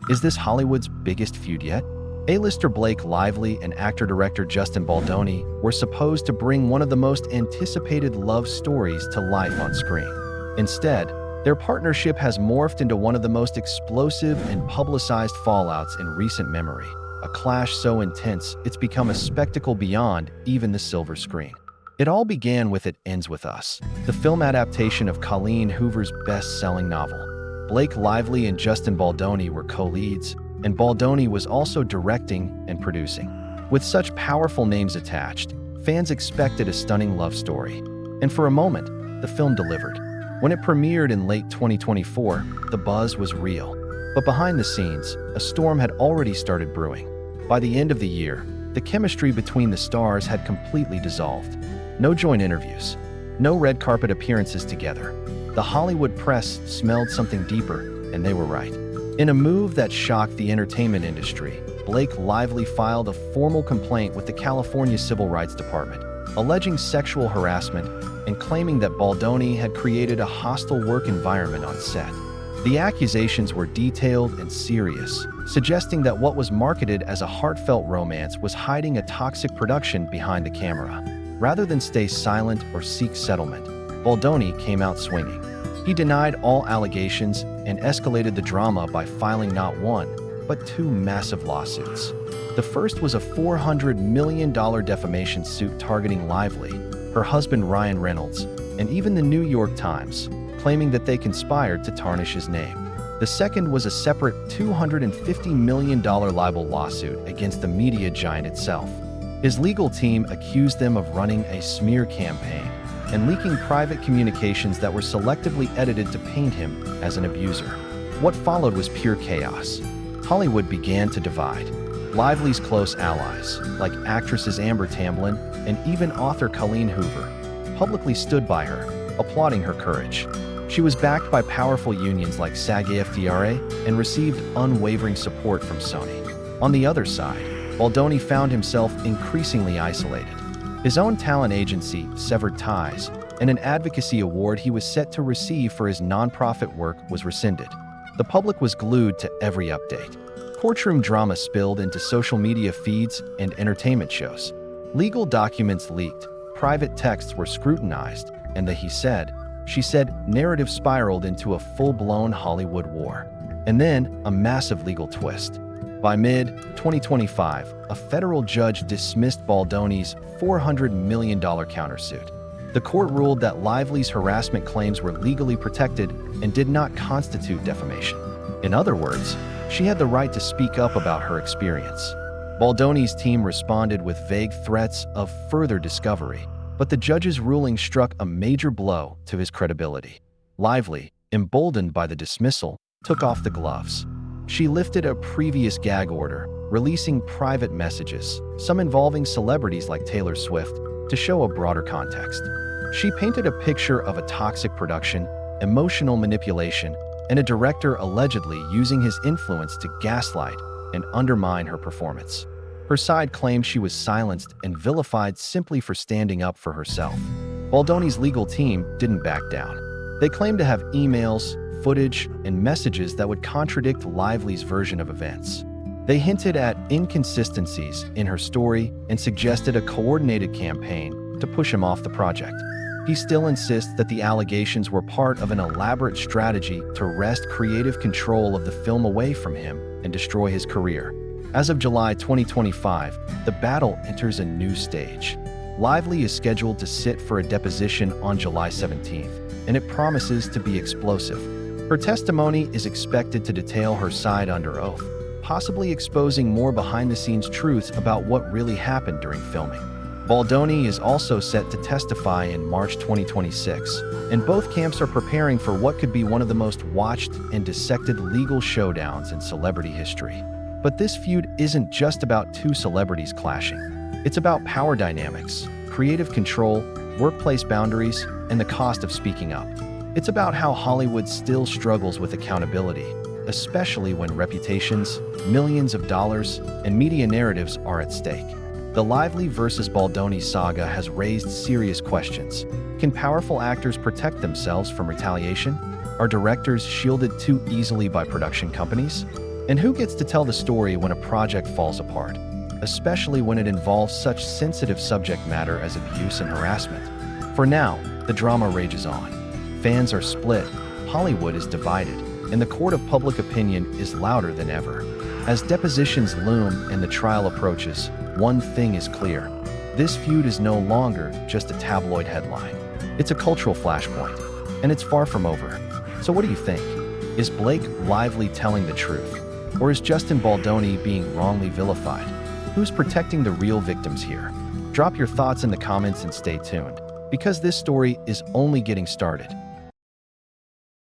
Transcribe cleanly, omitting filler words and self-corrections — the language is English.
Is this Hollywood's biggest feud yet? A-lister Blake Lively and actor-director Justin Baldoni were supposed to bring one of the most anticipated love stories to life on screen. Instead, their partnership has morphed into one of the most explosive and publicized fallouts in recent memory, a clash so intense it's become a spectacle beyond even the silver screen. It all began with It Ends With Us, the film adaptation of Colleen Hoover's best-selling novel. Blake Lively and Justin Baldoni were co-leads, and Baldoni was also directing and producing. With such powerful names attached, fans expected a stunning love story. And for a moment, the film delivered. When it premiered in late 2024, the buzz was real. But behind the scenes, a storm had already started brewing. By the end of the year, the chemistry between the stars had completely dissolved. No joint interviews, no red carpet appearances together. The Hollywood press smelled something deeper, and they were right. In a move that shocked the entertainment industry, Blake Lively filed a formal complaint with the California Civil Rights Department, alleging sexual harassment and claiming that Baldoni had created a hostile work environment on set. The accusations were detailed and serious, suggesting that what was marketed as a heartfelt romance was hiding a toxic production behind the camera. Rather than stay silent or seek settlement, Baldoni came out swinging. He denied all allegations and escalated the drama by filing not one, but two massive lawsuits. The first was a $400 million defamation suit targeting Lively, her husband Ryan Reynolds, and even the New York Times, claiming that they conspired to tarnish his name. The second was a separate $250 million libel lawsuit against the media giant itself. His legal team accused them of running a smear campaign and leaking private communications that were selectively edited to paint him as an abuser. What followed was pure chaos. Hollywood began to divide. Lively's close allies, like actresses Amber Tamblyn and even author Colleen Hoover, publicly stood by her, applauding her courage. She was backed by powerful unions like SAG-AFTRA and received unwavering support from Sony. On the other side, Baldoni found himself increasingly isolated. His own talent agency severed ties, and an advocacy award he was set to receive for his nonprofit work was rescinded. The public was glued to every update. Courtroom drama spilled into social media feeds and entertainment shows. Legal documents leaked, private texts were scrutinized, and the he said, she said narrative spiraled into a full-blown Hollywood war. And then, a massive legal twist. By mid-2025, a federal judge dismissed Baldoni's $400 million countersuit. The court ruled that Lively's harassment claims were legally protected and did not constitute defamation. In other words, she had the right to speak up about her experience. Baldoni's team responded with vague threats of further discovery, but the judge's ruling struck a major blow to his credibility. Lively, emboldened by the dismissal, took off the gloves. She lifted a previous gag order, releasing private messages, some involving celebrities like Taylor Swift, to show a broader context. She painted a picture of a toxic production, emotional manipulation, and a director allegedly using his influence to gaslight and undermine her performance. Her side claimed she was silenced and vilified simply for standing up for herself. Baldoni's legal team didn't back down. They claimed to have emails, footage, and messages that would contradict Lively's version of events. They hinted at inconsistencies in her story and suggested a coordinated campaign to push him off the project. He still insists that the allegations were part of an elaborate strategy to wrest creative control of the film away from him and destroy his career. As of July 2025, the battle enters a new stage. Lively is scheduled to sit for a deposition on July 17th, and it promises to be explosive. Her testimony is expected to detail her side under oath, possibly exposing more behind-the-scenes truths about what really happened during filming. Baldoni is also set to testify in March 2026, and both camps are preparing for what could be one of the most watched and dissected legal showdowns in celebrity history. But this feud isn't just about two celebrities clashing. It's about power dynamics, creative control, workplace boundaries, and the cost of speaking up. It's about how Hollywood still struggles with accountability, especially when reputations, millions of dollars, and media narratives are at stake. The Lively versus Baldoni saga has raised serious questions. Can powerful actors protect themselves from retaliation? Are directors shielded too easily by production companies? And who gets to tell the story when a project falls apart, especially when it involves such sensitive subject matter as abuse and harassment? For now, the drama rages on. Fans are split, Hollywood is divided, and the court of public opinion is louder than ever. As depositions loom and the trial approaches, one thing is clear. This feud is no longer just a tabloid headline. It's a cultural flashpoint, and it's far from over. So what do you think? Is Blake Lively telling the truth? Or is Justin Baldoni being wrongly vilified? Who's protecting the real victims here? Drop your thoughts in the comments and stay tuned, because this story is only getting started.